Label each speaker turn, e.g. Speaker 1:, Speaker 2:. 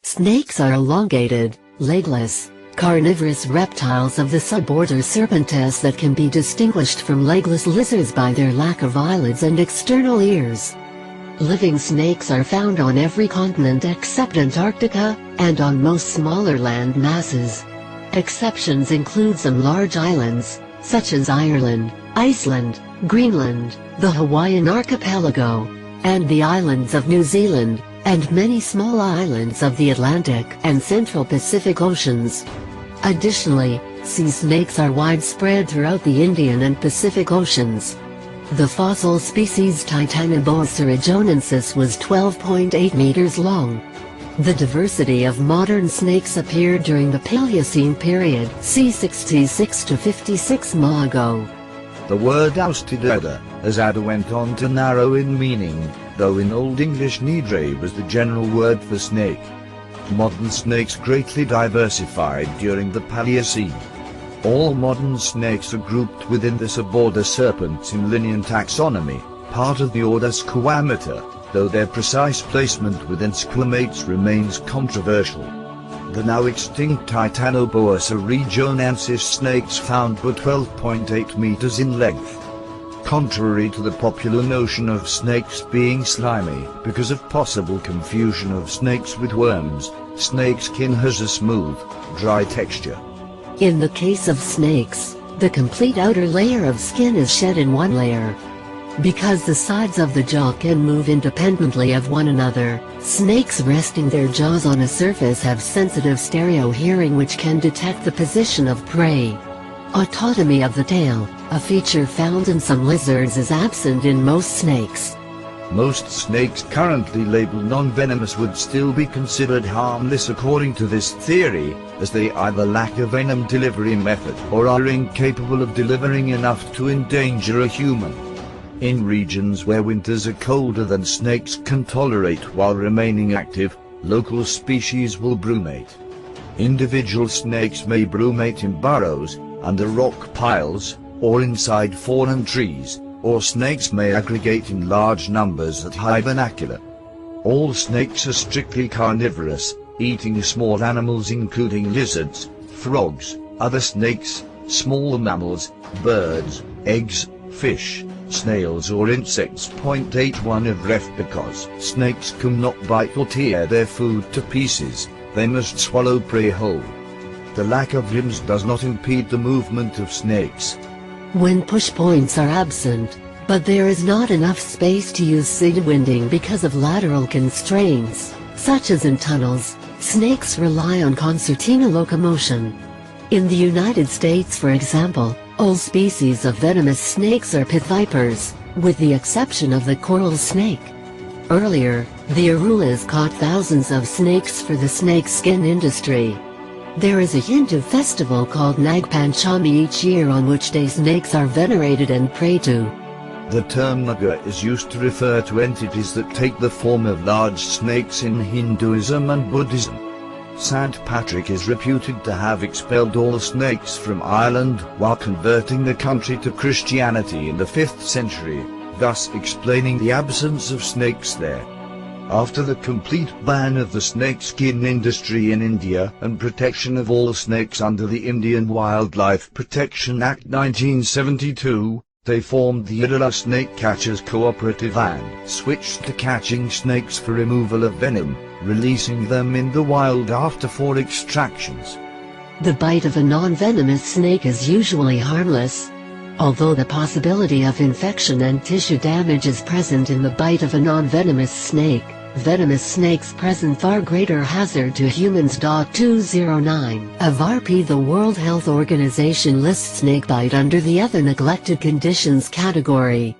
Speaker 1: Snakes are elongated, legless, carnivorous reptiles of the suborder Serpentes that can be distinguished from legless lizards by their lack of eyelids and external ears. Living snakes are found on every continent except Antarctica, and on most smaller land masses. Exceptions include some large islands, such as Ireland, Iceland, Greenland, the Hawaiian archipelago, and the islands of New Zealand, and many small islands of the Atlantic and Central Pacific Oceans. Additionally, sea snakes are widespread throughout the Indian and Pacific Oceans. The fossil species Titanoboa aegyonensis was 12.8 meters long. The diversity of modern snakes appeared during the Paleocene period, c. 66 to 56 ma ago.
Speaker 2: The word ousted adder, as adder went on to narrow in meaning, though in Old English nidre was the general word for snake. Modern snakes greatly diversified during the Paleocene. All modern snakes are grouped within the suborder Serpentes in Linnean taxonomy, part of the order Squamata, though their precise placement within squamates remains controversial. The now extinct Titanoboa aegyonensis snakes found were 12.8 meters in length. Contrary to the popular notion of snakes being slimy because of possible confusion of snakes with worms, snake skin has a smooth, dry texture.
Speaker 1: In the case of snakes, the complete outer layer of skin is shed in one layer. Because the sides of the jaw can move independently of one another, snakes resting their jaws on a surface have sensitive stereo hearing which can detect the position of prey. Autotomy of the tail, a feature found in some lizards, is absent in most snakes.
Speaker 2: Most snakes currently labeled non-venomous would still be considered harmless according to this theory, as they either lack a venom delivery method or are incapable of delivering enough to endanger a human. In regions where winters are colder than snakes can tolerate while remaining active, local species will brumate. Individual snakes may brumate in burrows, under rock piles, or inside fallen trees, or snakes may aggregate in large numbers at high vernacular. All snakes are strictly carnivorous, eating small animals including lizards, frogs, other snakes, small mammals, birds, eggs, fish, snails or insects. 81 of ref. Because snakes cannot bite or tear their food to pieces, they must swallow prey whole. The lack of limbs does not impede the movement of snakes.
Speaker 1: When push points are absent, but there is not enough space to use sidewinding because of lateral constraints, such as in tunnels, snakes rely on concertina locomotion. In the United States, for example, all species of venomous snakes are pit vipers, with the exception of the coral snake. Earlier, the Arulas caught thousands of snakes for the snakeskin industry. There is a Hindu festival called Nag Panchami each year on which day snakes are venerated and prayed to.
Speaker 2: The term Naga is used to refer to entities that take the form of large snakes in Hinduism and Buddhism. St. Patrick is reputed to have expelled all snakes from Ireland while converting the country to Christianity in the 5th century, thus explaining the absence of snakes there. After the complete ban of the snakeskin industry in India and protection of all snakes under the Indian Wildlife Protection Act 1972, they formed the Idala Snake Catchers Cooperative and switched to catching snakes for removal of venom, releasing them in the wild after 4 extractions.
Speaker 1: The bite of a non-venomous snake is usually harmless. Although the possibility of infection and tissue damage is present in the bite of a non-venomous snake, venomous snakes present far greater hazard to humans. 209 of RP. The World Health Organization lists snakebite under the other neglected conditions category.